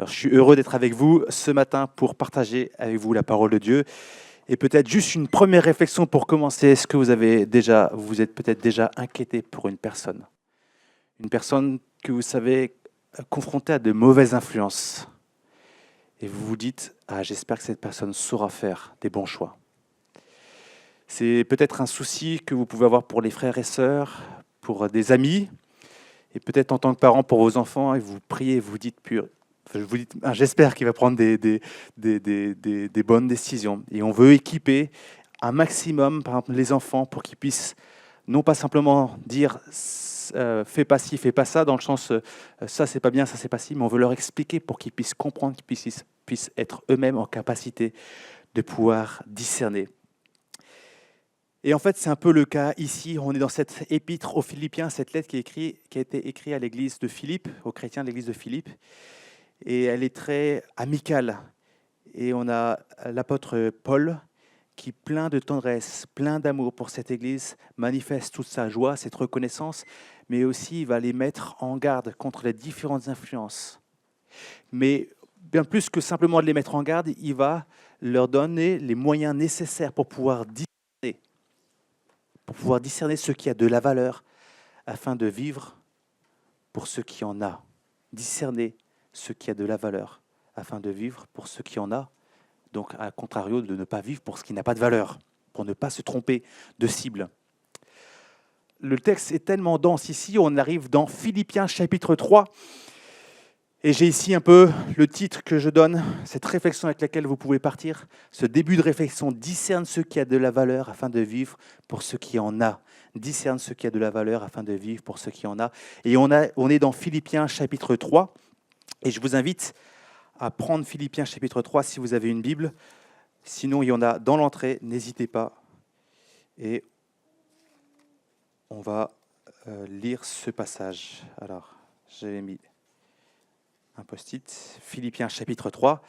Alors, je suis heureux d'être avec vous ce matin pour partager avec vous la parole de Dieu. Et peut-être juste une première réflexion pour commencer. Est-ce que vous êtes peut-être déjà inquiété pour une personne que vous savez confrontée à de mauvaises influences. Et vous vous dites, j'espère que cette personne saura faire des bons choix. C'est peut-être un souci que vous pouvez avoir pour les frères et sœurs, pour des amis, et peut-être en tant que parent pour vos enfants, et vous priez, vous dites, j'espère qu'il va prendre des bonnes décisions. Et on veut équiper un maximum, par exemple, les enfants pour qu'ils puissent non pas simplement dire fais pas ci, fais pas ça, dans le sens ça c'est pas bien, ça c'est pas ci, mais on veut leur expliquer pour qu'ils puissent comprendre, qu'ils puissent être eux-mêmes en capacité de pouvoir discerner. Et en fait, c'est un peu le cas ici. On est dans cette épître aux Philippiens, cette lettre qui a été écrite à l'église de Philippe, aux chrétiens de l'église de Philippe. Et elle est très amicale. Et on a l'apôtre Paul qui, plein de tendresse, plein d'amour pour cette église, manifeste toute sa joie, cette reconnaissance, mais aussi il va les mettre en garde contre les différentes influences. Mais bien plus que simplement de les mettre en garde, il va leur donner les moyens nécessaires pour pouvoir discerner ce qui a de la valeur afin de vivre pour ce qui en a. Discerner ce qui a de la valeur afin de vivre pour ce qui en a. Donc, à contrario, de ne pas vivre pour ce qui n'a pas de valeur, pour ne pas se tromper de cible. Le texte est tellement dense ici, on arrive dans Philippiens chapitre 3. Et j'ai ici un peu le titre que je donne, cette réflexion avec laquelle vous pouvez partir. Ce début de réflexion, discerne ce qui a de la valeur afin de vivre pour ce qui en a. Discerne ce qui a de la valeur afin de vivre pour ce qui en a. Et on est dans Philippiens chapitre 3. Et je vous invite à prendre Philippiens chapitre 3 si vous avez une Bible. Sinon, il y en a dans l'entrée, n'hésitez pas. Et on va lire ce passage. Alors, j'ai mis un post-it, Philippiens chapitre 3.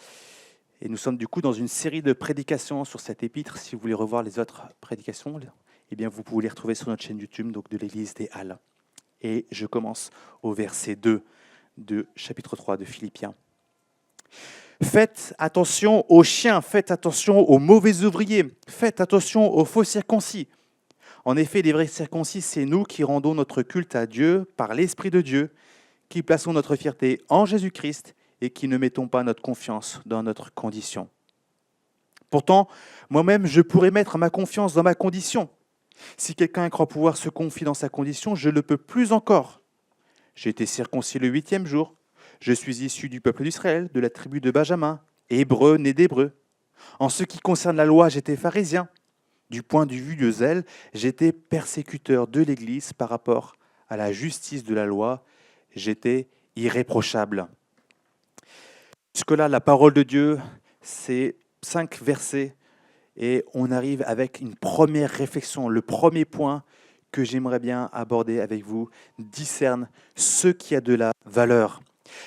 Et nous sommes du coup dans une série de prédications sur cette épître. Si vous voulez revoir les autres prédications, eh bien, vous pouvez les retrouver sur notre chaîne YouTube donc de l'Église des Halles. Et je commence au verset 2 de chapitre 3 de Philippiens. Faites attention aux chiens, faites attention aux mauvais ouvriers, faites attention aux faux circoncis. En effet, les vrais circoncis, c'est nous qui rendons notre culte à Dieu par l'Esprit de Dieu, qui plaçons notre fierté en Jésus-Christ et qui ne mettons pas notre confiance dans notre condition. Pourtant, moi-même, je pourrais mettre ma confiance dans ma condition. Si quelqu'un croit pouvoir se confier dans sa condition, je ne le peux plus encore. J'ai été circoncis le 8e jour. Je suis issu du peuple d'Israël, de la tribu de Benjamin, hébreu né d'Hébreux. En ce qui concerne la loi, j'étais pharisien. Du point de vue de zèle, j'étais persécuteur de l'Église par rapport à la justice de la loi. J'étais irréprochable. Jusque-là, la parole de Dieu, c'est 5 versets et on arrive avec une première réflexion. Le premier point que j'aimerais bien aborder avec vous, discerne ce qui a de la valeur.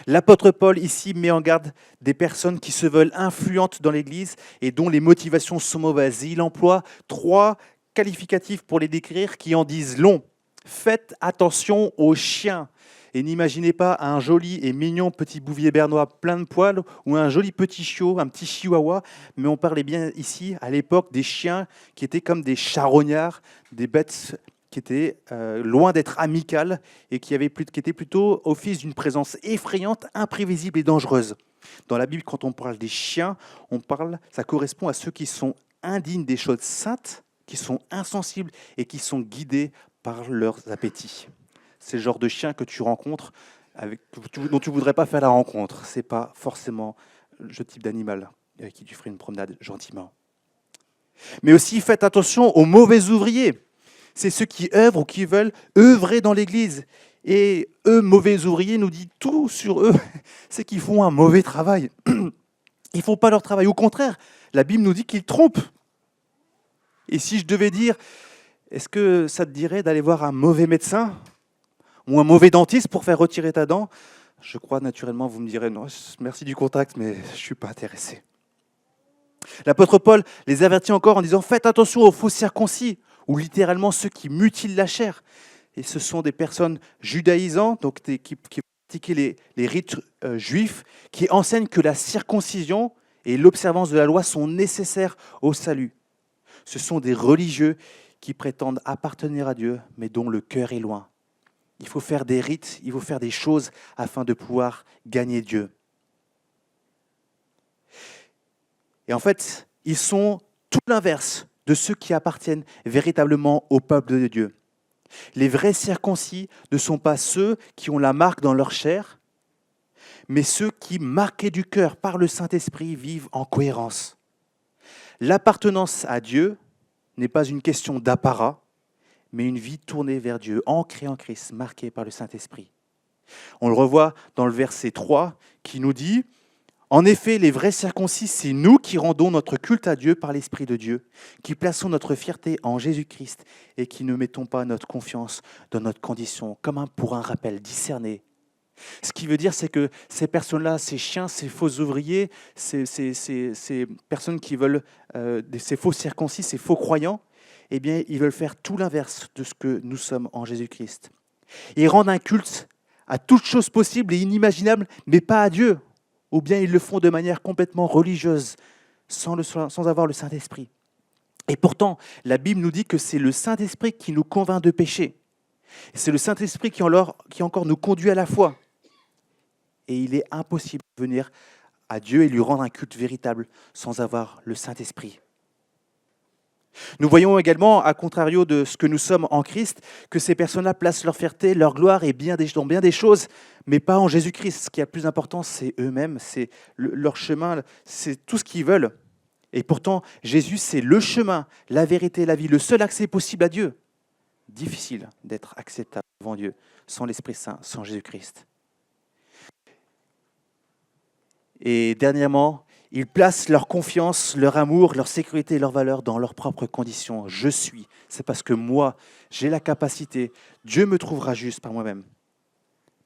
L'apôtre Paul ici met en garde des personnes qui se veulent influentes dans l'Église et dont les motivations sont mauvaises. Il emploie 3 qualificatifs pour les décrire qui en disent long. Faites attention aux chiens. Et n'imaginez pas un joli et mignon petit bouvier bernois plein de poils ou un joli petit chiot, un petit chihuahua, mais on parlait bien ici, à l'époque, des chiens qui étaient comme des charognards, des bêtes qui étaient loin d'être amicales et qui étaient plutôt au fils d'une présence effrayante, imprévisible et dangereuse. Dans la Bible, quand on parle des chiens, ça correspond à ceux qui sont indignes des choses saintes, qui sont insensibles et qui sont guidés par leurs appétits. C'est le genre de chien que tu rencontres, dont tu ne voudrais pas faire la rencontre. Ce n'est pas forcément le type d'animal avec qui tu ferais une promenade gentiment. Mais aussi, faites attention aux mauvais ouvriers. C'est ceux qui œuvrent ou qui veulent œuvrer dans l'Église. Et eux, mauvais ouvriers, nous dit tout sur eux. C'est qu'ils font un mauvais travail. Ils ne font pas leur travail. Au contraire, la Bible nous dit qu'ils trompent. Et si je devais dire, est-ce que ça te dirait d'aller voir un mauvais médecin ou un mauvais dentiste pour faire retirer ta dent? Je crois naturellement, vous me direz, non, merci du contact, mais je ne suis pas intéressé. L'apôtre Paul les avertit encore en disant, faites attention aux faux circoncis, ou littéralement ceux qui mutilent la chair. Et ce sont des personnes judaïsantes, donc qui pratiquer les rites juifs qui enseignent que la circoncision et l'observance de la loi sont nécessaires au salut. Ce sont des religieux qui prétendent appartenir à Dieu, mais dont le cœur est loin. Il faut faire des rites, il faut faire des choses afin de pouvoir gagner Dieu. Et en fait, ils sont tout l'inverse de ceux qui appartiennent véritablement au peuple de Dieu. Les vrais circoncis ne sont pas ceux qui ont la marque dans leur chair, mais ceux qui, marqués du cœur par le Saint-Esprit, vivent en cohérence. L'appartenance à Dieu n'est pas une question d'apparat, mais une vie tournée vers Dieu, ancrée en Christ, marquée par le Saint-Esprit. On le revoit dans le verset 3 qui nous dit « En effet, les vrais circoncis, c'est nous qui rendons notre culte à Dieu par l'Esprit de Dieu, qui plaçons notre fierté en Jésus-Christ et qui ne mettons pas notre confiance dans notre condition, comme pour un rappel discerné. » Ce qui veut dire, c'est que ces personnes-là, ces chiens, ces faux ouvriers, ces personnes qui veulent, ces faux circoncis, ces faux croyants, eh bien, ils veulent faire tout l'inverse de ce que nous sommes en Jésus-Christ. Ils rendent un culte à toutes choses possibles et inimaginables, mais pas à Dieu. Ou bien ils le font de manière complètement religieuse, sans avoir le Saint-Esprit. Et pourtant, la Bible nous dit que c'est le Saint-Esprit qui nous convainc de péché. Et c'est le Saint-Esprit qui encore nous conduit à la foi. Et il est impossible de venir à Dieu et lui rendre un culte véritable sans avoir le Saint-Esprit. Nous voyons également, à contrario de ce que nous sommes en Christ, que ces personnes-là placent leur fierté, leur gloire et dans bien des choses, mais pas en Jésus-Christ. Ce qui a le plus important, c'est eux-mêmes, c'est leur chemin, c'est tout ce qu'ils veulent. Et pourtant, Jésus, c'est le chemin, la vérité, la vie, le seul accès possible à Dieu. Difficile d'être acceptable devant Dieu sans l'Esprit Saint, sans Jésus-Christ. Et dernièrement, ils placent leur confiance, leur amour, leur sécurité et leur valeur dans leurs propres conditions. Je suis. C'est parce que moi, j'ai la capacité. Dieu me trouvera juste par moi-même.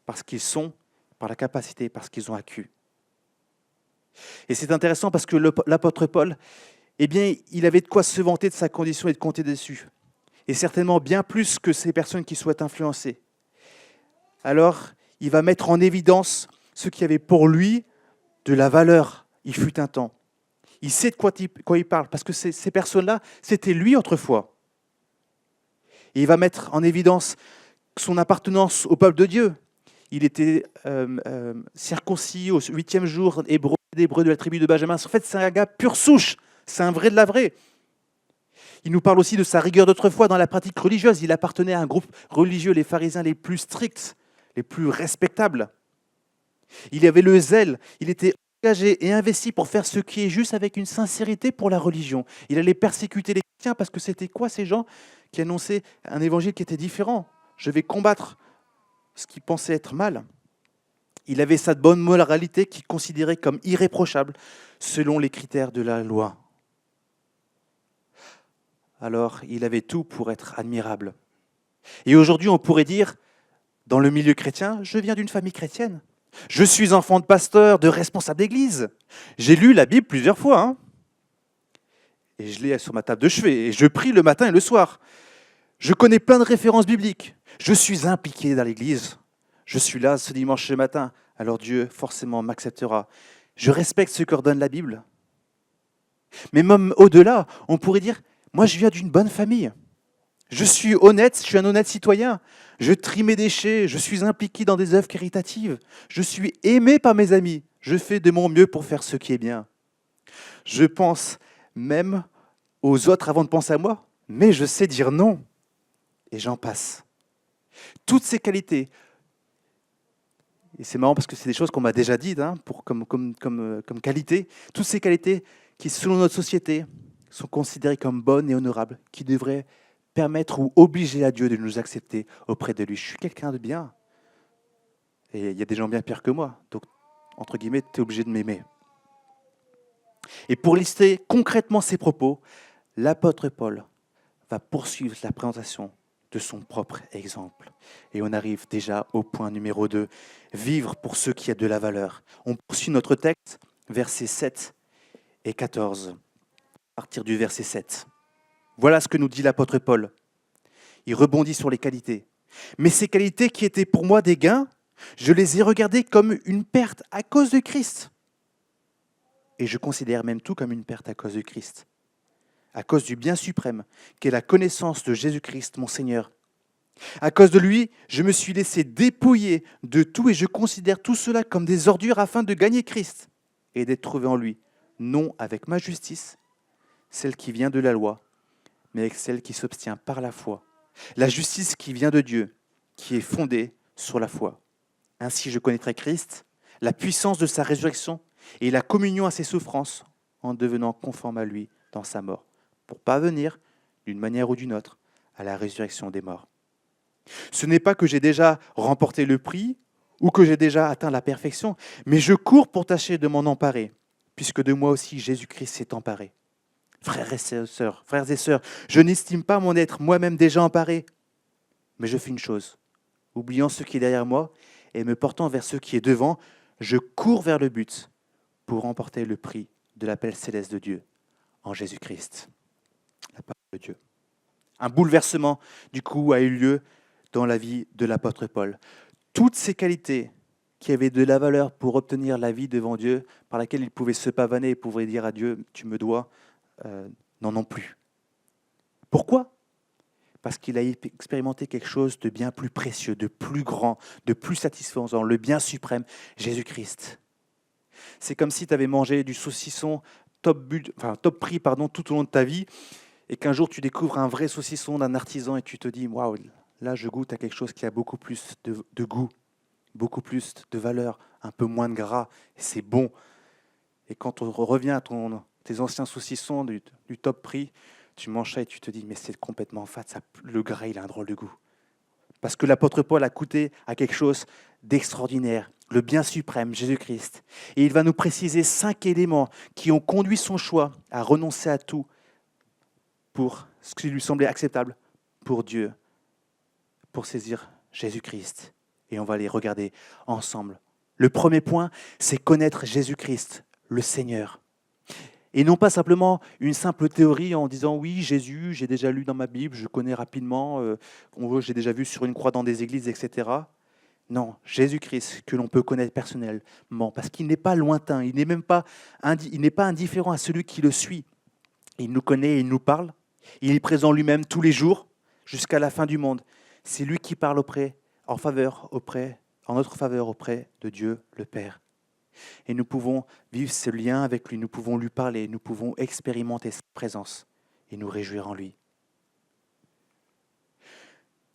Parce qu'ils sont, par la capacité, parce qu'ils ont acquis. Et c'est intéressant parce que l'apôtre Paul, eh bien, il avait de quoi se vanter de sa condition et de compter dessus. Et certainement bien plus que ces personnes qui souhaitent influencer. Alors, il va mettre en évidence ce qui avait pour lui de la valeur. Il fut un temps. Il sait de quoi il parle, parce que ces personnes-là, c'était lui autrefois. Et il va mettre en évidence son appartenance au peuple de Dieu. Il était circoncis au 8e jour, hébreu de la tribu de Benjamin. En fait, c'est un gars pure souche. C'est un vrai de la vraie. Il nous parle aussi de sa rigueur d'autrefois dans la pratique religieuse. Il appartenait à un groupe religieux, les pharisiens les plus stricts, les plus respectables. Il avait le zèle. Il était engagé et investi pour faire ce qui est juste avec une sincérité pour la religion. Il allait persécuter les chrétiens parce que c'était quoi ces gens qui annonçaient un évangile qui était différent? Je vais combattre ce qui pensait être mal. Il avait sa bonne moralité qu'il considérait comme irréprochable selon les critères de la loi. Alors, il avait tout pour être admirable. Et aujourd'hui, on pourrait dire, dans le milieu chrétien, je viens d'une famille chrétienne. Je suis enfant de pasteur, de responsable d'église. J'ai lu la Bible plusieurs fois. Et je l'ai sur ma table de chevet. Et je prie le matin et le soir. Je connais plein de références bibliques. Je suis impliqué dans l'église. Je suis là ce dimanche matin. Alors Dieu, forcément, m'acceptera. Je respecte ce qu'ordonne la Bible. Mais même au-delà, on pourrait dire, moi je viens d'une bonne famille. Je suis honnête, je suis un honnête citoyen. Je trie mes déchets, je suis impliqué dans des œuvres caritatives. Je suis aimé par mes amis. Je fais de mon mieux pour faire ce qui est bien. Je pense même aux autres avant de penser à moi, mais je sais dire non. Et j'en passe. Toutes ces qualités, et c'est marrant parce que c'est des choses qu'on m'a déjà dites comme qualité, toutes ces qualités qui, selon notre société, sont considérées comme bonnes et honorables, qui devraient permettre ou obliger à Dieu de nous accepter auprès de lui. Je suis quelqu'un de bien. Et il y a des gens bien pires que moi. Donc, entre guillemets, tu es obligé de m'aimer. Et pour lister concrètement ces propos, l'apôtre Paul va poursuivre la présentation de son propre exemple. Et on arrive déjà au point numéro 2, vivre pour ceux qui ont de la valeur. On poursuit notre texte, versets 7 et 14, à partir du verset 7. Voilà ce que nous dit l'apôtre Paul. Il rebondit sur les qualités. Mais ces qualités qui étaient pour moi des gains, Je les ai regardés comme une perte à cause de Christ. Et je considère même tout comme une perte à cause de Christ, à cause du bien suprême, qu'est la connaissance de Jésus-Christ, mon Seigneur. À cause de lui, je me suis laissé dépouiller de tout et je considère tout cela comme des ordures afin de gagner Christ et d'être trouvé en lui, non avec ma justice, celle qui vient de la loi, mais avec celle qui s'obtient par la foi. La justice qui vient de Dieu, qui est fondée sur la foi. Ainsi je connaîtrai Christ, la puissance de sa résurrection et la communion à ses souffrances en devenant conforme à lui dans sa mort, pour parvenir, d'une manière ou d'une autre, à la résurrection des morts. Ce n'est pas que j'ai déjà remporté le prix ou que j'ai déjà atteint la perfection, mais je cours pour tâcher de m'en emparer, puisque de moi aussi Jésus-Christ s'est emparé. Frères et sœurs, je n'estime pas mon être moi-même déjà emparé, mais je fais une chose, oubliant ce qui est derrière moi et me portant vers ce qui est devant, je cours vers le but pour remporter le prix de l'appel céleste de Dieu en Jésus-Christ. La parole de Dieu. Un bouleversement, du coup, a eu lieu dans la vie de l'apôtre Paul. Toutes ces qualités qui avaient de la valeur pour obtenir la vie devant Dieu, par laquelle il pouvait se pavaner et pouvait dire à Dieu, tu me dois, n'en ont plus. Pourquoi ? Parce qu'il a expérimenté quelque chose de bien plus précieux, de plus grand, de plus satisfaisant, le bien suprême, Jésus-Christ. C'est comme si tu avais mangé du saucisson top prix tout au long de ta vie, et qu'un jour tu découvres un vrai saucisson d'un artisan et tu te dis, waouh, là je goûte à quelque chose qui a beaucoup plus de goût, beaucoup plus de valeur, un peu moins de gras, et c'est bon. Et quand on revient à tes anciens saucissons du top prix, tu manges ça et tu te dis, mais c'est complètement fade, le gras il a un drôle de goût. Parce que l'apôtre Paul a goûté à quelque chose d'extraordinaire, le bien suprême, Jésus-Christ. Et il va nous préciser 5 éléments qui ont conduit son choix à renoncer à tout pour ce qui lui semblait acceptable pour Dieu, pour saisir Jésus-Christ. Et on va les regarder ensemble. Le premier point, c'est connaître Jésus-Christ, le Seigneur. Et non pas simplement une simple théorie en disant « oui, Jésus, j'ai déjà lu dans ma Bible, je connais rapidement, j'ai déjà vu sur une croix dans des églises, etc. » Non, Jésus-Christ, que l'on peut connaître personnellement, parce qu'il n'est pas lointain, il n'est pas indifférent à celui qui le suit. Il nous connaît et il nous parle. Il est présent lui-même tous les jours jusqu'à la fin du monde. C'est lui qui parle en notre faveur auprès de Dieu le Père. Et nous pouvons vivre ce lien avec lui, nous pouvons lui parler, nous pouvons expérimenter sa présence et nous réjouir en lui.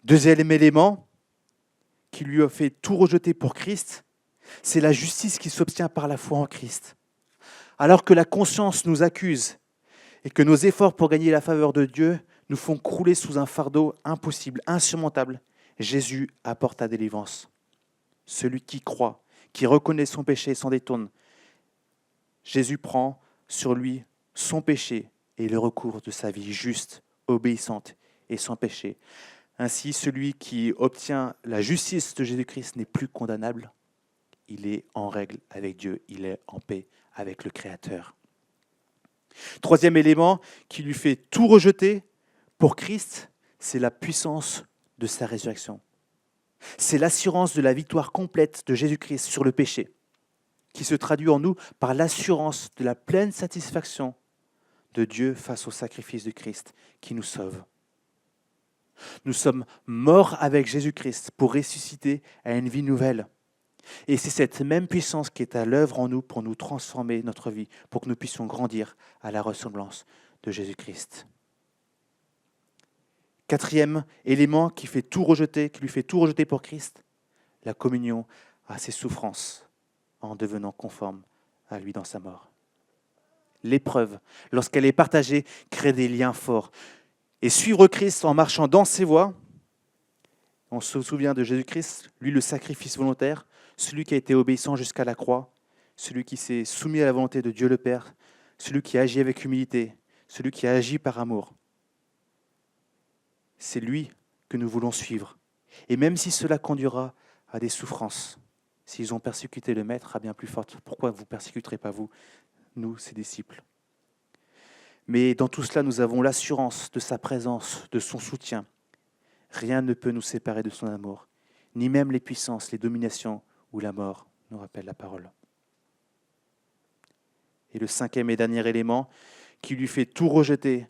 Deuxième élément qui lui a fait tout rejeter pour Christ, c'est la justice qui s'obtient par la foi en Christ. Alors que la conscience nous accuse et que nos efforts pour gagner la faveur de Dieu nous font crouler sous un fardeau impossible, insurmontable, Jésus apporte la délivrance. Celui qui croit, qui reconnaît son péché et s'en détourne, Jésus prend sur lui son péché et le recours de sa vie juste, obéissante et sans péché. Ainsi, celui qui obtient la justice de Jésus-Christ n'est plus condamnable. Il est en règle avec Dieu, il est en paix avec le Créateur. Troisième élément qui lui fait tout rejeter pour Christ, c'est la puissance de sa résurrection. C'est l'assurance de la victoire complète de Jésus-Christ sur le péché, qui se traduit en nous par l'assurance de la pleine satisfaction de Dieu face au sacrifice de Christ qui nous sauve. Nous sommes morts avec Jésus-Christ pour ressusciter à une vie nouvelle. Et c'est cette même puissance qui est à l'œuvre en nous pour nous transformer notre vie, pour que nous puissions grandir à la ressemblance de Jésus-Christ. Quatrième élément qui lui fait tout rejeter pour Christ, la communion à ses souffrances en devenant conforme à lui dans sa mort. L'épreuve, lorsqu'elle est partagée, crée des liens forts. Et suivre Christ en marchant dans ses voies, on se souvient de Jésus-Christ, lui le sacrifice volontaire, celui qui a été obéissant jusqu'à la croix, celui qui s'est soumis à la volonté de Dieu le Père, celui qui agit avec humilité, celui qui agit par amour. C'est lui que nous voulons suivre. Et même si cela conduira à des souffrances, s'ils ont persécuté le Maître à bien plus forte, pourquoi vous ne persécuterez pas vous, nous, ses disciples? Mais dans tout cela, nous avons l'assurance de sa présence, de son soutien. Rien ne peut nous séparer de son amour, ni même les puissances, les dominations ou la mort, nous rappelle la parole. Et le cinquième et dernier élément qui lui fait tout rejeter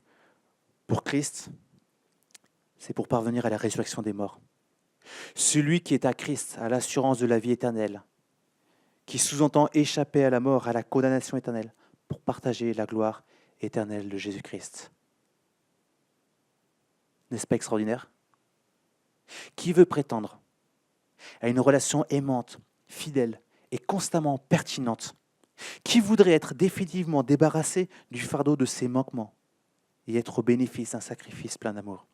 pour Christ, c'est pour parvenir à la résurrection des morts. Celui qui est à Christ a l'assurance de la vie éternelle, qui sous-entend échapper à la mort, à la condamnation éternelle, pour partager la gloire éternelle de Jésus-Christ. N'est-ce pas extraordinaire? Qui veut prétendre à une relation aimante, fidèle et constamment pertinente? Qui voudrait être définitivement débarrassé du fardeau de ses manquements et être au bénéfice d'un sacrifice plein d'amour?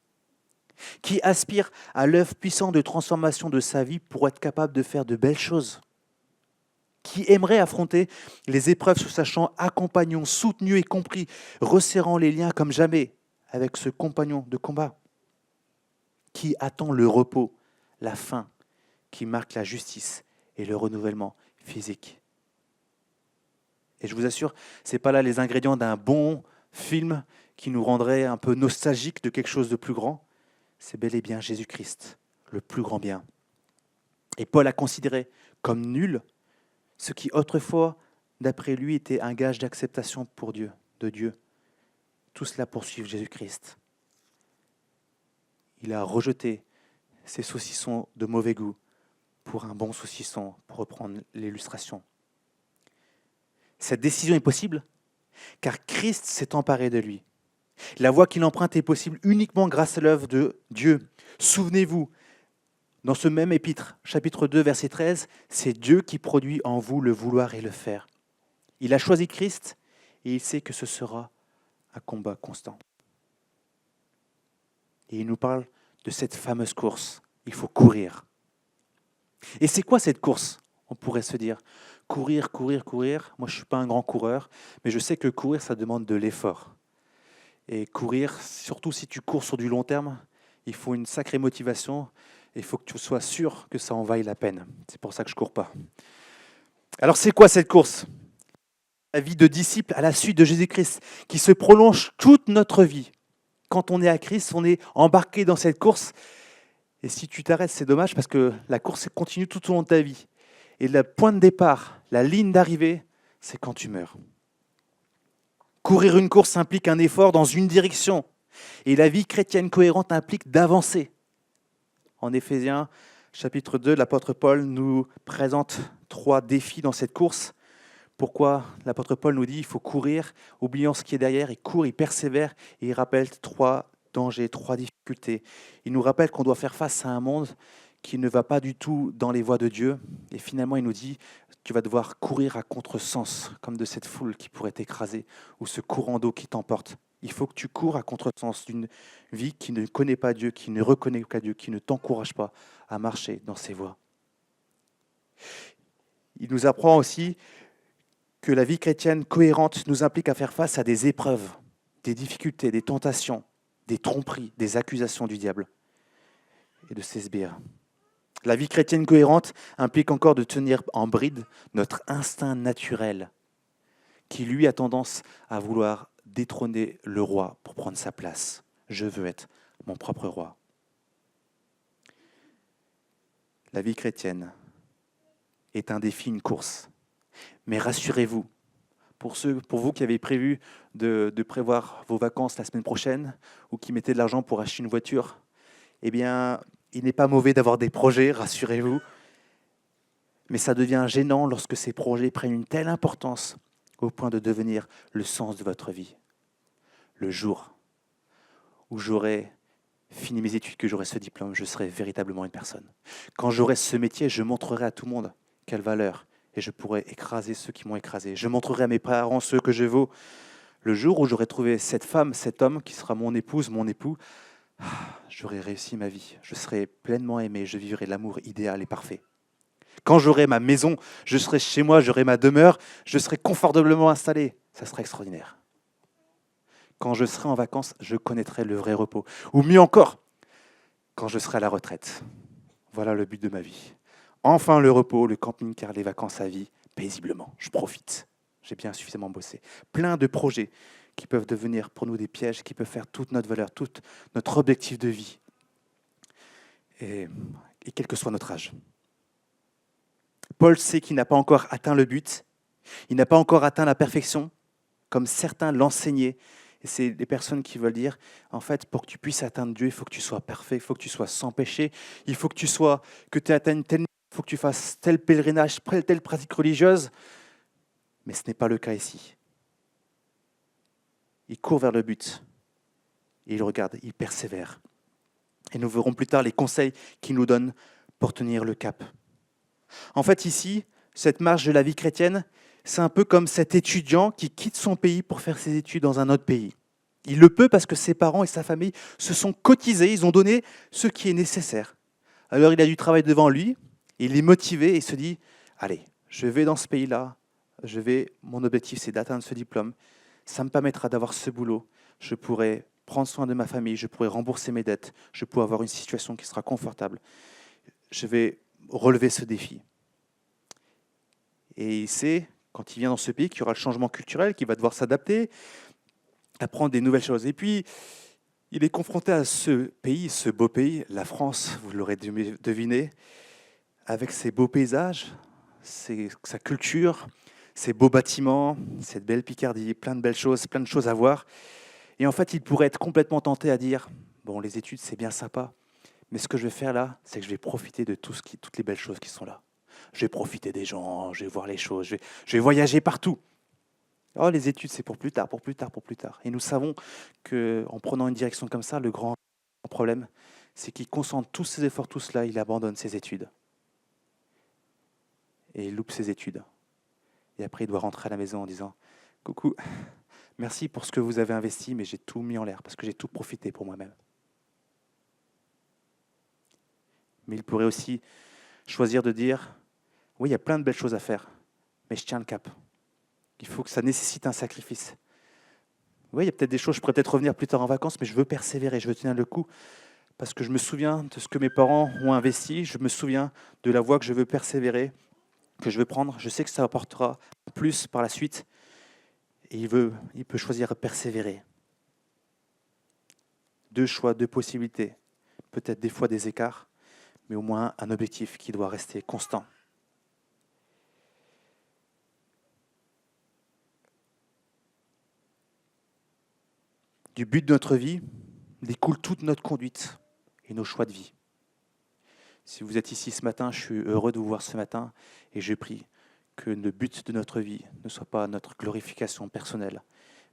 Qui aspire à l'œuvre puissante de transformation de sa vie pour être capable de faire de belles choses? Qui aimerait affronter les épreuves se sachant accompagnant, soutenu et compris, resserrant les liens comme jamais avec ce compagnon de combat? Qui attend le repos, la fin, qui marque la justice et le renouvellement physique? Et je vous assure, ce n'est pas là les ingrédients d'un bon film qui nous rendrait un peu nostalgiques de quelque chose de plus grand. C'est bel et bien Jésus-Christ, le plus grand bien. Et Paul a considéré comme nul ce qui autrefois, d'après lui, était un gage d'acceptation pour Dieu, de Dieu. Tout cela pour suivre Jésus-Christ. Il a rejeté ses saucissons de mauvais goût pour un bon saucisson, pour reprendre l'illustration. Cette décision est possible car Christ s'est emparé de lui. La voie qu'il emprunte est possible uniquement grâce à l'œuvre de Dieu. Souvenez-vous, dans ce même épître, chapitre 2, verset 13, c'est Dieu qui produit en vous le vouloir et le faire. Il a choisi Christ et il sait que ce sera un combat constant. Et il nous parle de cette fameuse course. Il faut courir. Et c'est quoi cette course? On pourrait se dire, courir, courir, courir. Moi, je ne suis pas un grand coureur, mais je sais que courir, ça demande de l'effort. Et courir, surtout si tu cours sur du long terme, il faut une sacrée motivation. Il faut que tu sois sûr que ça en vaille la peine. C'est pour ça que je ne cours pas. Alors, c'est quoi cette course? La vie de disciple à la suite de Jésus-Christ, qui se prolonge toute notre vie. Quand on est à Christ, on est embarqué dans cette course. Et si tu t'arrêtes, c'est dommage parce que la course continue tout au long de ta vie. Et le point de départ, la ligne d'arrivée, c'est quand tu meurs. Courir une course implique un effort dans une direction. Et la vie chrétienne cohérente implique d'avancer. En Éphésiens, chapitre 2, l'apôtre Paul nous présente 3 défis dans cette course. Pourquoi l'apôtre Paul nous dit qu'il faut courir, oubliant ce qui est derrière, il court, il persévère, et il rappelle 3 dangers, 3 difficultés. Il nous rappelle qu'on doit faire face à un monde qui ne va pas du tout dans les voies de Dieu. Et finalement, il nous dit tu vas devoir courir à contresens, comme de cette foule qui pourrait t'écraser, ou ce courant d'eau qui t'emporte. Il faut que tu cours à contresens d'une vie qui ne connaît pas Dieu, qui ne reconnaît pas Dieu, qui ne t'encourage pas à marcher dans ses voies. Il nous apprend aussi que la vie chrétienne cohérente nous implique à faire face à des épreuves, des difficultés, des tentations, des tromperies, des accusations du diable et de ses sbires. La vie chrétienne cohérente implique encore de tenir en bride notre instinct naturel qui, lui, a tendance à vouloir détrôner le roi pour prendre sa place. Je veux être mon propre roi. La vie chrétienne est un défi, une course. Mais rassurez-vous, pour vous qui avez prévu de prévoir vos vacances la semaine prochaine ou qui mettez de l'argent pour acheter une voiture, eh bien, il n'est pas mauvais d'avoir des projets, rassurez-vous. Mais ça devient gênant lorsque ces projets prennent une telle importance au point de devenir le sens de votre vie. Le jour où j'aurai fini mes études, que j'aurai ce diplôme, je serai véritablement une personne. Quand j'aurai ce métier, je montrerai à tout le monde quelle valeur et je pourrai écraser ceux qui m'ont écrasé. Je montrerai à mes parents ceux que je vaux. Le jour où j'aurai trouvé cette femme, cet homme qui sera mon épouse, mon époux, j'aurai réussi ma vie. Je serai pleinement aimé, je vivrai l'amour idéal et parfait. Quand j'aurai ma maison, je serai chez moi, j'aurai ma demeure, je serai confortablement installé. Ça sera extraordinaire. Quand je serai en vacances, je connaîtrai le vrai repos. Ou mieux encore, quand je serai à la retraite. Voilà le but de ma vie. Enfin le repos, le camping-car, les vacances à vie, paisiblement. Je profite. J'ai bien suffisamment bossé. Plein de projets qui peuvent devenir pour nous des pièges, qui peuvent faire toute notre valeur, tout notre objectif de vie. Et et quel que soit notre âge. Paul sait qu'il n'a pas encore atteint le but, il n'a pas encore atteint la perfection, comme certains l'enseignaient. Et c'est des personnes qui veulent dire, en fait, pour que tu puisses atteindre Dieu, il faut que tu sois parfait, il faut que tu sois sans péché, il faut que tu atteignes tel niveau, il faut que tu fasses tel pèlerinage, telle pratique religieuse. Mais ce n'est pas le cas ici. Il court vers le but, et il regarde, il persévère. Et nous verrons plus tard les conseils qu'il nous donne pour tenir le cap. En fait, ici, cette marche de la vie chrétienne, c'est un peu comme cet étudiant qui quitte son pays pour faire ses études dans un autre pays. Il le peut parce que ses parents et sa famille se sont cotisés, ils ont donné ce qui est nécessaire. Alors il a du travail devant lui, il est motivé et il se dit « Allez, je vais dans ce pays-là, mon objectif c'est d'atteindre ce diplôme, ça me permettra d'avoir ce boulot, je pourrai prendre soin de ma famille, je pourrai rembourser mes dettes, je pourrai avoir une situation qui sera confortable. Je vais relever ce défi. » Et il sait, quand il vient dans ce pays, qu'il y aura le changement culturel, qu'il va devoir s'adapter, apprendre des nouvelles choses. Et puis, il est confronté à ce pays, ce beau pays, la France, vous l'aurez deviné, avec ses beaux paysages, sa culture, ses beaux bâtiments, cette belle Picardie, plein de choses à voir. Et en fait, il pourrait être complètement tenté à dire « Bon, les études, c'est bien sympa, mais ce que je vais faire là, c'est que je vais profiter de toutes les belles choses qui sont là. Je vais profiter des gens, je vais voir les choses, je vais voyager partout. » Oh, les études, c'est pour plus tard, pour plus tard, pour plus tard. Et nous savons qu'en prenant une direction comme ça, le grand problème, c'est qu'il concentre tous ses efforts, tout cela, il abandonne ses études. Et il loupe ses études. Et après, il doit rentrer à la maison en disant « Coucou, merci pour ce que vous avez investi, mais j'ai tout mis en l'air parce que j'ai tout profité pour moi-même. » Mais il pourrait aussi choisir de dire « Oui, il y a plein de belles choses à faire, mais je tiens le cap. Il faut que ça nécessite un sacrifice. Oui, il y a peut-être des choses, je pourrais peut-être revenir plus tard en vacances, mais je veux persévérer, je veux tenir le coup, parce que je me souviens de ce que mes parents ont investi, je me souviens de la voie que je veux persévérer, que je veux prendre. Je sais que ça apportera plus par la suite, et il peut choisir de persévérer. Deux choix, deux possibilités, peut-être des fois des écarts, mais au moins un objectif qui doit rester constant. Du but de notre vie découle toute notre conduite et nos choix de vie. Si vous êtes ici ce matin, je suis heureux de vous voir ce matin et je prie que le but de notre vie ne soit pas notre glorification personnelle,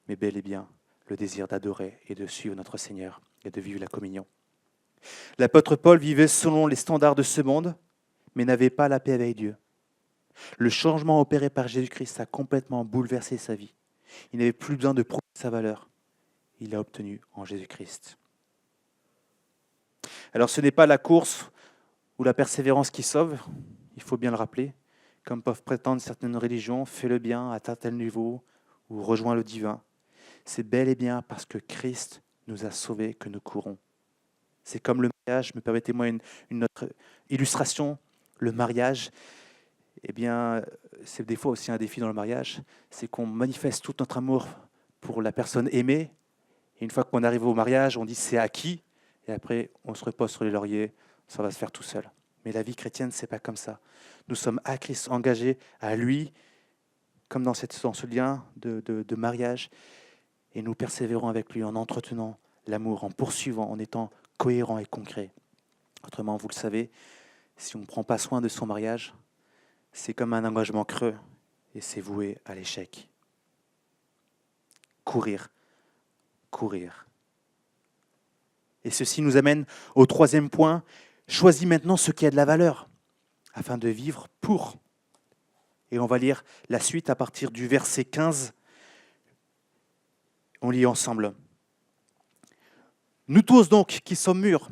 mais bel et bien le désir d'adorer et de suivre notre Seigneur et de vivre la communion. L'apôtre Paul vivait selon les standards de ce monde, mais n'avait pas la paix avec Dieu. Le changement opéré par Jésus-Christ a complètement bouleversé sa vie. Il n'avait plus besoin de prouver sa valeur. Il l'a obtenu en Jésus-Christ. Alors ce n'est pas la course ou la persévérance qui sauve, il faut bien le rappeler, comme peuvent prétendre certaines religions, fais le bien, atteins tel niveau ou rejoins le divin. C'est bel et bien parce que Christ nous a sauvés que nous courons. C'est comme le mariage, me permettez-moi une autre illustration, le mariage, eh bien, c'est des fois aussi un défi dans le mariage, c'est qu'on manifeste tout notre amour pour la personne aimée, et une fois qu'on arrive au mariage, on dit c'est acquis, et après on se repose sur les lauriers, ça va se faire tout seul. Mais la vie chrétienne, c'est pas comme ça. Nous sommes à Christ, engagés à lui, comme dans ce lien de mariage, et nous persévérons avec lui en entretenant l'amour, en poursuivant, en étant cohérent et concret. Autrement, vous le savez, si on ne prend pas soin de son mariage, c'est comme un engagement creux et c'est voué à l'échec. Courir. Et ceci nous amène au troisième point. Choisis maintenant ce qui a de la valeur afin de vivre pour. Et on va lire la suite à partir du verset 15. On lit ensemble. Nous tous donc qui sommes mûrs,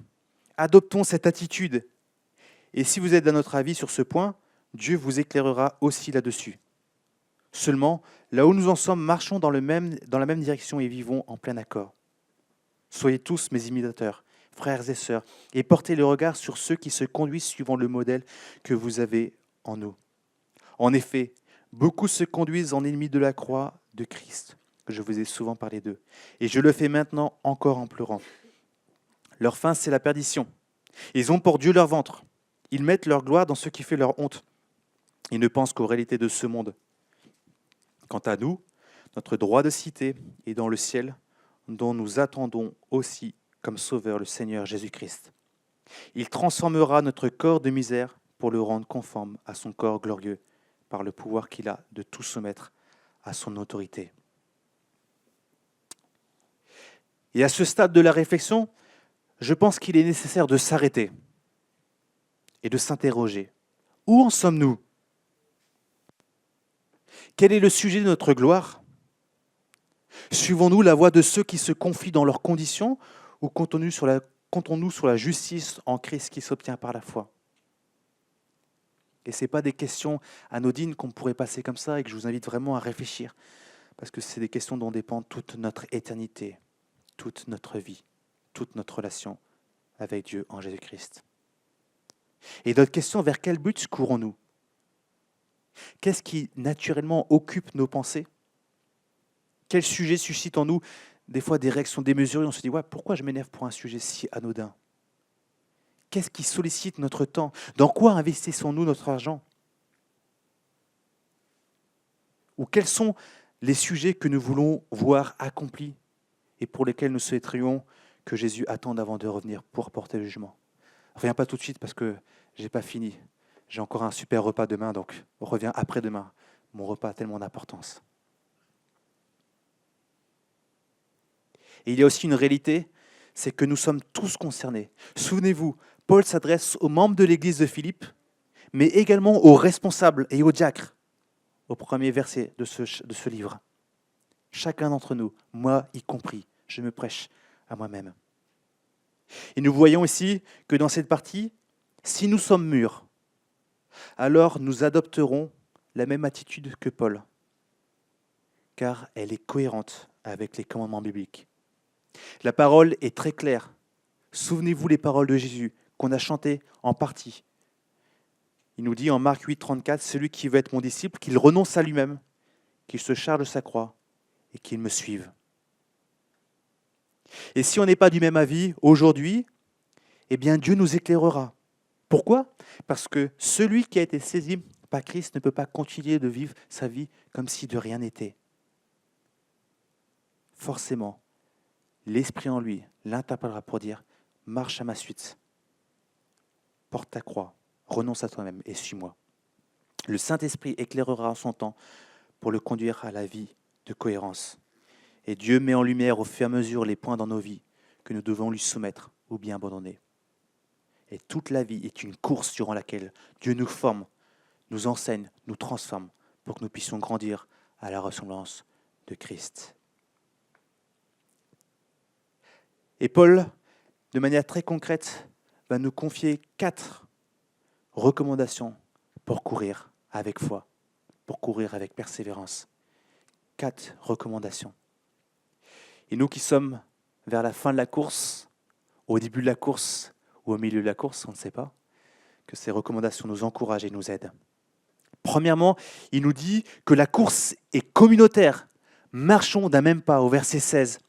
adoptons cette attitude. Et si vous êtes d'un autre avis sur ce point, Dieu vous éclairera aussi là-dessus. Seulement, là où nous en sommes, marchons dans la même direction et vivons en plein accord. Soyez tous mes imitateurs, frères et sœurs, et portez le regard sur ceux qui se conduisent suivant le modèle que vous avez en nous. En effet, beaucoup se conduisent en ennemis de la croix de Christ, que je vous ai souvent parlé d'eux, et je le fais maintenant encore en pleurant. Leur fin, c'est la perdition. Ils ont pour Dieu leur ventre. Ils mettent leur gloire dans ce qui fait leur honte. Ils ne pensent qu'aux réalités de ce monde. Quant à nous, notre droit de cité est dans le ciel, dont nous attendons aussi comme sauveur le Seigneur Jésus-Christ. Il transformera notre corps de misère pour le rendre conforme à son corps glorieux, par le pouvoir qu'il a de tout soumettre à son autorité. Et à ce stade de la réflexion, je pense qu'il est nécessaire de s'arrêter et de s'interroger. Où en sommes-nous ? Quel est le sujet de notre gloire ? Suivons-nous la voie de ceux qui se confient dans leurs conditions ou comptons-nous sur la justice en Christ qui s'obtient par la foi ? Et ce n'est pas des questions anodines qu'on pourrait passer comme ça et que je vous invite vraiment à réfléchir, parce que c'est des questions dont dépend toute notre éternité, toute notre vie, toute notre relation avec Dieu en Jésus-Christ. Et d'autres questions, vers quel but courons-nous ? Qu'est-ce qui naturellement occupe nos pensées ? Quel sujet suscite en nous des fois des réactions démesurées ? On se dit, ouais, pourquoi je m'énerve pour un sujet si anodin ? Qu'est-ce qui sollicite notre temps ? Dans quoi investissons-nous notre argent ? Ou quels sont les sujets que nous voulons voir accomplis et pour lesquels nous souhaiterions que Jésus attende avant de revenir pour porter le jugement ? Reviens pas tout de suite parce que je n'ai pas fini. J'ai encore un super repas demain, donc reviens après-demain. Mon repas a tellement d'importance. Et il y a aussi une réalité, c'est que nous sommes tous concernés. Souvenez-vous, Paul s'adresse aux membres de l'église de Philippe, mais également aux responsables et aux diacres, au premier verset de ce livre. Chacun d'entre nous, moi y compris, je me prêche à moi-même. Et nous voyons ici que dans cette partie, si nous sommes mûrs, alors nous adopterons la même attitude que Paul, car elle est cohérente avec les commandements bibliques. La parole est très claire. Souvenez-vous les paroles de Jésus qu'on a chantées en partie. Il nous dit en Marc 8, 34, « Celui qui veut être mon disciple, qu'il renonce à lui-même, qu'il se charge de sa croix et qu'il me suive. » Et si on n'est pas du même avis aujourd'hui, eh bien Dieu nous éclairera. Pourquoi ? Parce que celui qui a été saisi par Christ ne peut pas continuer de vivre sa vie comme si de rien n'était. Forcément, l'Esprit en lui l'interpellera pour dire « Marche à ma suite, porte ta croix, renonce à toi-même et suis-moi. » Le Saint-Esprit éclairera en son temps pour le conduire à la vie de cohérence. Et Dieu met en lumière au fur et à mesure les points dans nos vies que nous devons lui soumettre ou bien abandonner. Et toute la vie est une course durant laquelle Dieu nous forme, nous enseigne, nous transforme pour que nous puissions grandir à la ressemblance de Christ. Et Paul, de manière très concrète, va nous confier 4 recommandations pour courir avec foi, pour courir avec persévérance. 4 recommandations. Et nous qui sommes vers la fin de la course, au début de la course ou au milieu de la course, on ne sait pas, que ces recommandations nous encouragent et nous aident. Premièrement, il nous dit que la course est communautaire. Marchons d'un même pas, au verset 16.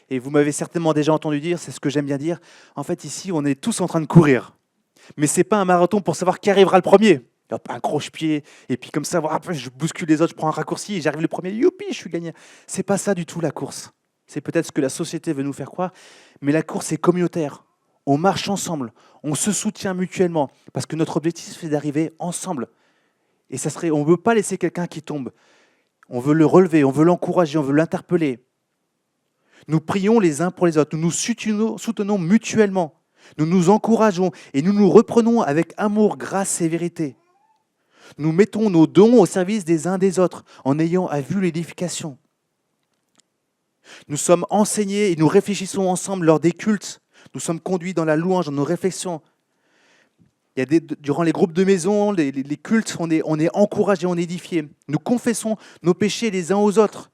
Et vous m'avez certainement déjà entendu dire, c'est ce que j'aime bien dire, en fait ici on est tous en train de courir. Mais ce n'est pas un marathon pour savoir qui arrivera le premier. Hop, un croche-pied, et puis comme ça, je bouscule les autres, je prends un raccourci et j'arrive le premier, youpi, je suis gagné. Ce n'est pas ça du tout la course. C'est peut-être ce que la société veut nous faire croire, mais la course est communautaire. On marche ensemble, on se soutient mutuellement, parce que notre objectif c'est d'arriver ensemble. Et on ne veut pas laisser quelqu'un qui tombe. On veut le relever, on veut l'encourager, on veut l'interpeller. Nous prions les uns pour les autres, nous nous soutenons mutuellement, nous nous encourageons et nous nous reprenons avec amour, grâce et vérité. Nous mettons nos dons au service des uns des autres en ayant à vue l'édification. Nous sommes enseignés et nous réfléchissons ensemble lors des cultes. Nous sommes conduits dans la louange, dans nos réflexions. Durant les groupes de maison, les cultes, on est encouragés, on est édifiés. Nous confessons nos péchés les uns aux autres.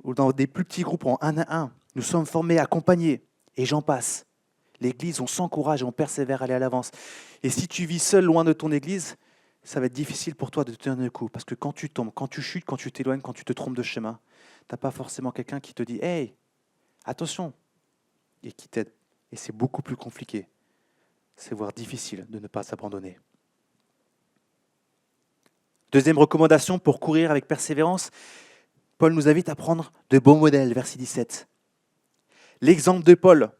Ou dans des plus petits groupes en 1 à 1, nous sommes formés, accompagnés, et j'en passe. L'église, on s'encourage, on persévère à aller à l'avance. Et si tu vis seul loin de ton église, ça va être difficile pour toi de te tenir le coup. Parce que quand tu tombes, quand tu chutes, quand tu t'éloignes, quand tu te trompes de chemin, tu n'as pas forcément quelqu'un qui te dit « Hey, attention !» et qui t'aide. Et c'est beaucoup plus compliqué. c'est voire difficile de ne pas s'abandonner. Deuxième recommandation pour courir avec persévérance, Paul nous invite à prendre de bons modèles, verset 17. L'exemple de Paul,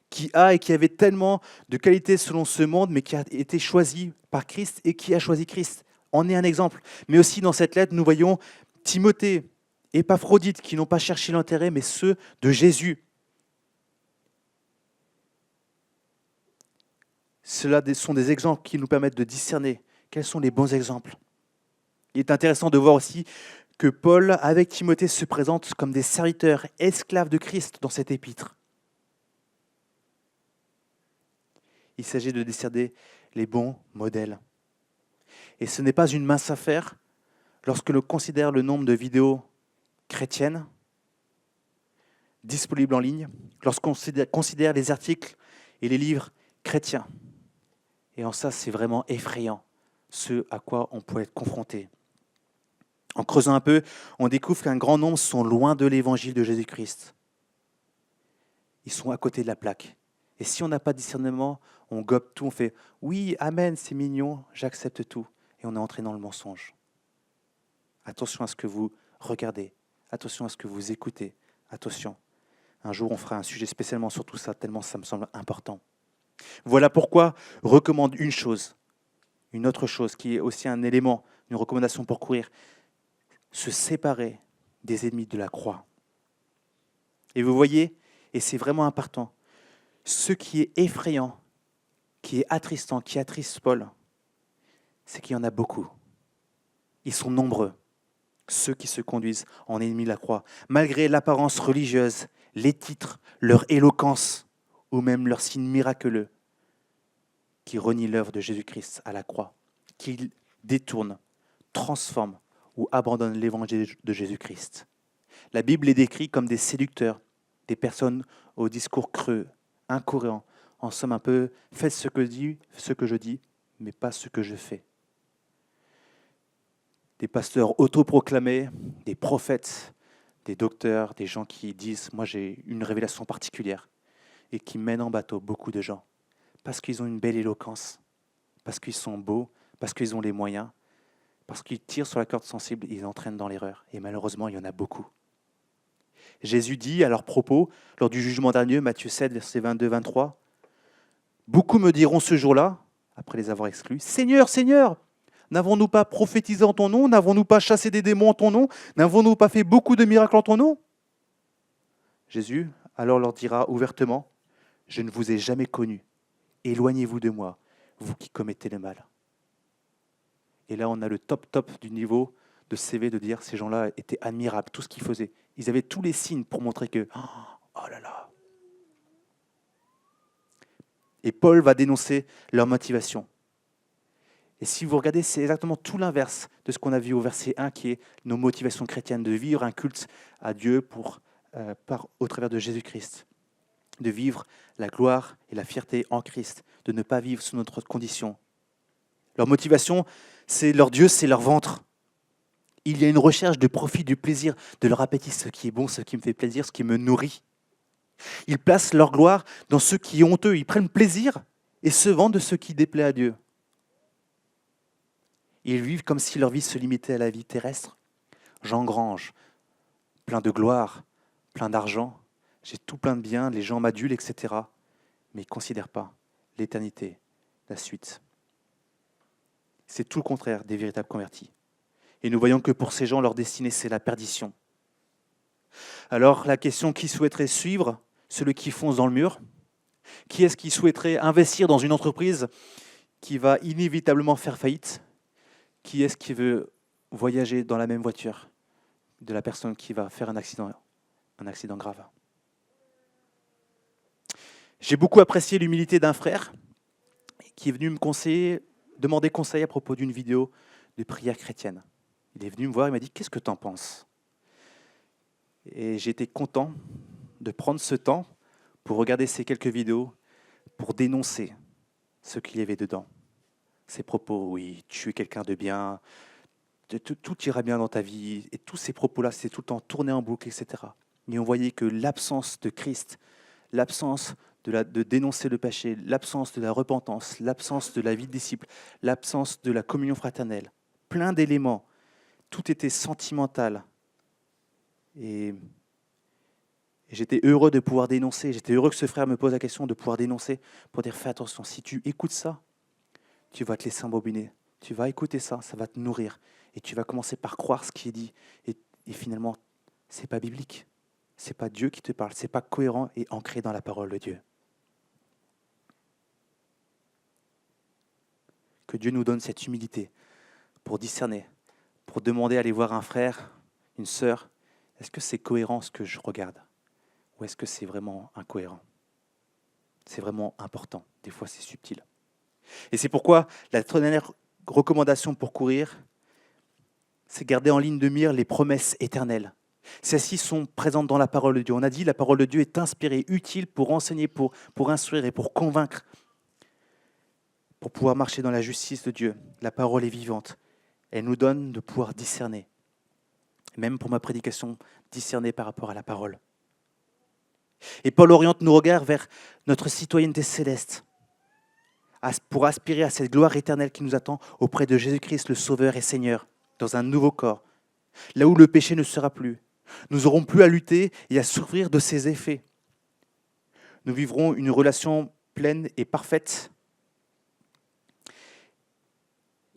qui a et qui avait tellement de qualités selon ce monde, mais qui a été choisi par Christ et qui a choisi Christ, en est un exemple. Mais aussi dans cette lettre, nous voyons Timothée, Épaphrodite, qui n'ont pas cherché l'intérêt, mais ceux de Jésus. Cela sont des exemples qui nous permettent de discerner quels sont les bons exemples. Il est intéressant de voir aussi que Paul, avec Timothée, se présentent comme des serviteurs, esclaves de Christ dans cet épître. Il s'agit de discerner les bons modèles. Et ce n'est pas une mince affaire lorsque l'on considère le nombre de vidéos chrétiennes disponibles en ligne, lorsqu'on considère les articles et les livres chrétiens. Et en ça, c'est vraiment effrayant, ce à quoi on peut être confronté. En creusant un peu, on découvre qu'un grand nombre sont loin de l'évangile de Jésus-Christ. Ils sont à côté de la plaque. Et si on n'a pas de discernement, on gobe tout, on fait « oui, amen, c'est mignon, j'accepte tout ». Et on est entré dans le mensonge. Attention à ce que vous regardez, attention à ce que vous écoutez, attention. Un jour, on fera un sujet spécialement sur tout ça, tellement ça me semble important. Voilà pourquoi je recommande une autre chose qui est aussi un élément, une recommandation pour courir, se séparer des ennemis de la croix. Et vous voyez, et c'est vraiment important, ce qui est effrayant, qui est attristant, qui attriste Paul, c'est qu'il y en a beaucoup. Ils sont nombreux, ceux qui se conduisent en ennemis de la croix, malgré l'apparence religieuse, les titres, leur éloquence, ou même leurs signes miraculeux, qui renient l'œuvre de Jésus-Christ à la croix, qui détournent, transforment ou abandonnent l'évangile de Jésus-Christ. La Bible les décrit comme des séducteurs, des personnes au discours creux, incohérents, en somme un peu « faites ce que je dis, mais pas ce que je fais ». Des pasteurs autoproclamés, des prophètes, des docteurs, des gens qui disent « moi j'ai une révélation particulière » et qui mènent en bateau beaucoup de gens parce qu'ils ont une belle éloquence, parce qu'ils sont beaux, parce qu'ils ont les moyens, parce qu'ils tirent sur la corde sensible, ils entraînent dans l'erreur. Et malheureusement, il y en a beaucoup. Jésus dit à leur propos, lors du jugement dernier, Matthieu 7, versets 22-23, « Beaucoup me diront ce jour-là, après les avoir exclus, « Seigneur, Seigneur, n'avons-nous pas prophétisé en ton nom? N'avons-nous pas chassé des démons en ton nom? N'avons-nous pas fait beaucoup de miracles en ton nom ?» Jésus alors leur dira ouvertement, « Je ne vous ai jamais connus. Éloignez-vous de moi, vous qui commettez le mal. » Et là, on a le top du niveau de CV de dire ces gens-là étaient admirables, tout ce qu'ils faisaient. Ils avaient tous les signes pour montrer que « oh là là !» Et Paul va dénoncer leur motivation. Et si vous regardez, c'est exactement tout l'inverse de ce qu'on a vu au verset 1, qui est nos motivations chrétiennes, de vivre un culte à Dieu au travers de Jésus-Christ, de vivre la gloire et la fierté en Christ, de ne pas vivre sous notre condition. Leur motivation, c'est leur Dieu, c'est leur ventre. Il y a une recherche de profit, du plaisir, de leur appétit, ce qui est bon, ce qui me fait plaisir, ce qui me nourrit. Ils placent leur gloire dans ce qui est honteux. Ils prennent plaisir et se vendent de ce qui déplaît à Dieu. Ils vivent comme si leur vie se limitait à la vie terrestre. J'engrange, plein de gloire, plein d'argent, j'ai tout plein de biens, les gens m'adulent, etc. Mais ils ne considèrent pas l'éternité, la suite. C'est tout le contraire des véritables convertis. Et nous voyons que pour ces gens, leur destinée, c'est la perdition. Alors, la question, qui souhaiterait suivre celui qui fonce dans le mur? Qui est-ce qui souhaiterait investir dans une entreprise qui va inévitablement faire faillite? Qui est-ce qui veut voyager dans la même voiture de la personne qui va faire un accident grave? J'ai beaucoup apprécié l'humilité d'un frère qui est venu me demander conseil à propos d'une vidéo de prière chrétienne. Il est venu me voir, il m'a dit « Qu'est-ce que tu en penses ?» Et j'ai été content de prendre ce temps pour regarder ces quelques vidéos, pour dénoncer ce qu'il y avait dedans. Ces propos, oui, tu es quelqu'un de bien, tout ira bien dans ta vie, et tous ces propos-là, c'est tout le temps tourné en boucle, etc. Mais on voyait que l'absence de Christ, l'absence de dénoncer le péché, l'absence de la repentance, l'absence de la vie de disciple, l'absence de la communion fraternelle. Plein d'éléments. Tout était sentimental. Et j'étais heureux de pouvoir dénoncer. J'étais heureux que ce frère me pose la question de pouvoir dénoncer, pour dire fais attention, si tu écoutes ça, tu vas te laisser embobiner. Tu vas écouter ça, ça va te nourrir. Et tu vas commencer par croire ce qui est dit. Et finalement, ce n'est pas biblique. Ce n'est pas Dieu qui te parle. Ce n'est pas cohérent et ancré dans la parole de Dieu. Que Dieu nous donne cette humilité pour discerner, pour demander à aller voir un frère, une sœur, est-ce que c'est cohérent ce que je regarde? Ou est-ce que c'est vraiment incohérent? C'est vraiment important. Des fois, c'est subtil. Et c'est pourquoi la dernière recommandation pour courir, c'est garder en ligne de mire les promesses éternelles. Celles-ci sont présentes dans la parole de Dieu. On a dit que la parole de Dieu est inspirée, utile pour enseigner, pour instruire et pour convaincre, pour pouvoir marcher dans la justice de Dieu. La parole est vivante. Elle nous donne de pouvoir discerner. Même pour ma prédication, discerner par rapport à la parole. Et Paul oriente nos regards vers notre citoyenneté céleste, pour aspirer à cette gloire éternelle qui nous attend auprès de Jésus-Christ, le Sauveur et Seigneur, dans un nouveau corps, là où le péché ne sera plus. Nous n'aurons plus à lutter et à souffrir de ses effets. Nous vivrons une relation pleine et parfaite.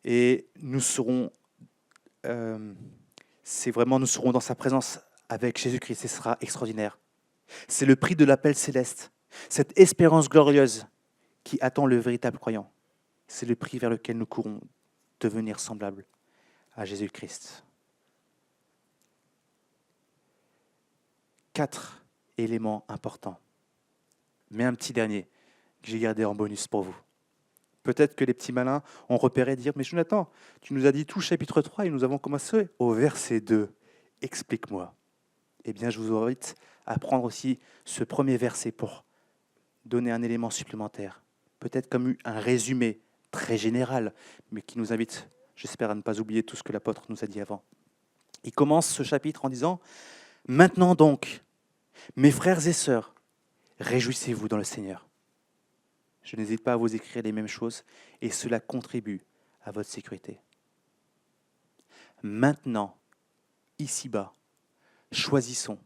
Et nous serons, nous serons dans sa présence avec Jésus-Christ. Et ce sera extraordinaire. C'est le prix de l'appel céleste, cette espérance glorieuse qui attend le véritable croyant. C'est le prix vers lequel nous courons, devenir semblables à Jésus-Christ. 4 éléments importants. Mais un petit dernier que j'ai gardé en bonus pour vous. Peut-être que les petits malins ont repéré et dire « Mais Jonathan, tu nous as dit tout chapitre 3 et nous avons commencé au verset 2. Explique-moi. » Eh bien, je vous invite à prendre aussi ce premier verset pour donner un élément supplémentaire. Peut-être comme un résumé très général, mais qui nous invite, j'espère, à ne pas oublier tout ce que l'apôtre nous a dit avant. Il commence ce chapitre en disant « Maintenant donc, mes frères et sœurs, réjouissez-vous dans le Seigneur. » Je n'hésite pas à vous écrire les mêmes choses et cela contribue à votre sécurité. Maintenant, ici-bas, choisissons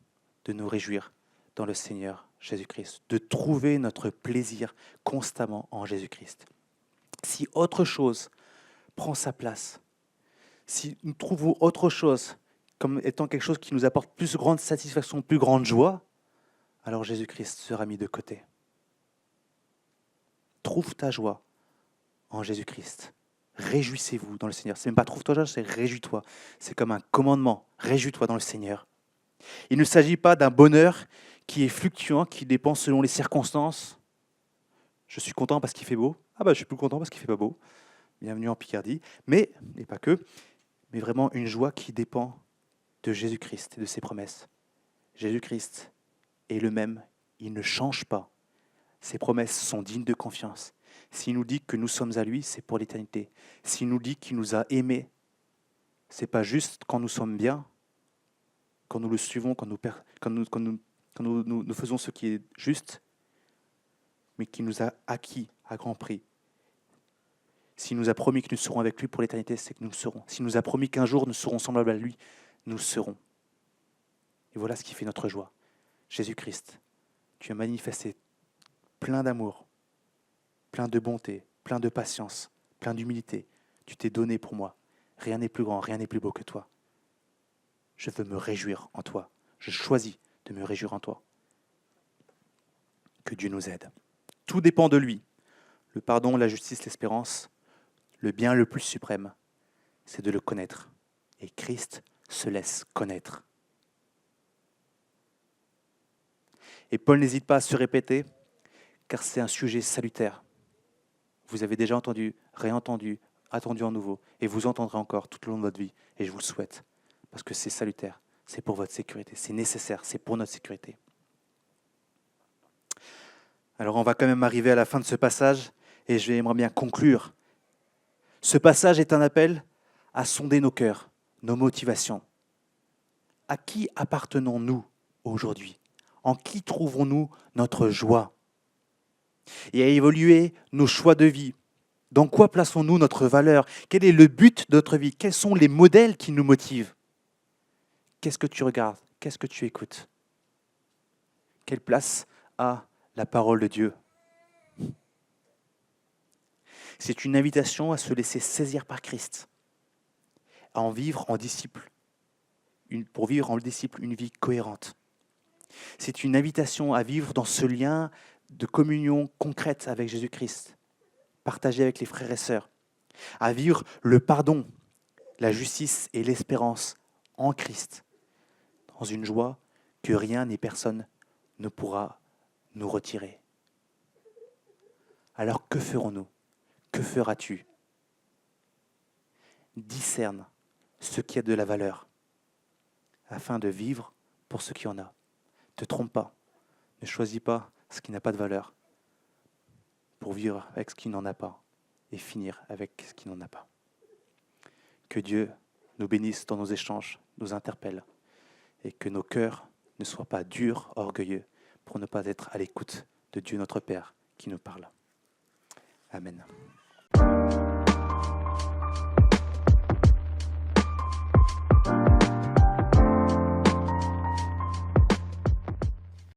de nous réjouir dans le Seigneur Jésus-Christ, de trouver notre plaisir constamment en Jésus-Christ. Si autre chose prend sa place, si nous trouvons autre chose comme étant quelque chose qui nous apporte plus grande satisfaction, plus grande joie, alors Jésus-Christ sera mis de côté. Trouve ta joie en Jésus-Christ. Réjouissez-vous dans le Seigneur. C'est même pas trouve ta joie, c'est réjouis-toi. C'est comme un commandement. Réjouis-toi dans le Seigneur. Il ne s'agit pas d'un bonheur qui est fluctuant, qui dépend selon les circonstances. Je suis content parce qu'il fait beau. Ah bah je suis plus content parce qu'il fait pas beau. Bienvenue en Picardie. Mais, et pas que, mais vraiment une joie qui dépend de Jésus-Christ et de ses promesses. Jésus-Christ est le même. Il ne change pas. Ses promesses sont dignes de confiance. S'il nous dit que nous sommes à lui, c'est pour l'éternité. S'il nous dit qu'il nous a aimés, ce n'est pas juste quand nous sommes bien, quand nous le suivons, quand nous faisons ce qui est juste, mais qu'il nous a acquis à grand prix. S'il nous a promis que nous serons avec lui pour l'éternité, c'est que nous le serons. S'il nous a promis qu'un jour nous serons semblables à lui, nous le serons. Et voilà ce qui fait notre joie. Jésus-Christ, tu as manifesté plein d'amour, plein de bonté, plein de patience, plein d'humilité. Tu t'es donné pour moi. Rien n'est plus grand, rien n'est plus beau que toi. Je veux me réjouir en toi. Je choisis de me réjouir en toi. Que Dieu nous aide. Tout dépend de lui. Le pardon, la justice, l'espérance, le bien le plus suprême, c'est de le connaître. Et Christ se laisse connaître. Et Paul n'hésite pas à se répéter, car c'est un sujet salutaire. Vous avez déjà entendu, réentendu, attendu en nouveau, et vous entendrez encore tout au long de votre vie, et je vous le souhaite, parce que c'est salutaire, c'est pour votre sécurité, c'est nécessaire, c'est pour notre sécurité. Alors on va quand même arriver à la fin de ce passage, et j'aimerais bien conclure. Ce passage est un appel à sonder nos cœurs, nos motivations. À qui appartenons-nous aujourd'hui ? En qui trouvons-nous notre joie ? et à évaluer nos choix de vie. Dans quoi plaçons-nous notre valeur? Quel est le but de notre vie? Quels sont les modèles qui nous motivent? Qu'est-ce que tu regardes? Qu'est-ce que tu écoutes? Quelle place a la parole de Dieu? C'est une invitation à se laisser saisir par Christ, à en vivre en disciple, pour vivre en disciple une vie cohérente. C'est une invitation à vivre dans ce lien de communion concrète avec Jésus-Christ, partagé avec les frères et sœurs, à vivre le pardon, la justice et l'espérance en Christ, dans une joie que rien ni personne ne pourra nous retirer. Alors que ferons-nous? Que feras-tu? Discerne ce qui a de la valeur, afin de vivre pour ce qui en a. Ne te trompe pas, ne choisis pas ce qui n'a pas de valeur, pour vivre avec ce qui n'en a pas, et finir avec ce qui n'en a pas. Que Dieu nous bénisse dans nos échanges, nous interpelle, et que nos cœurs ne soient pas durs, orgueilleux, pour ne pas être à l'écoute de Dieu notre Père qui nous parle. Amen.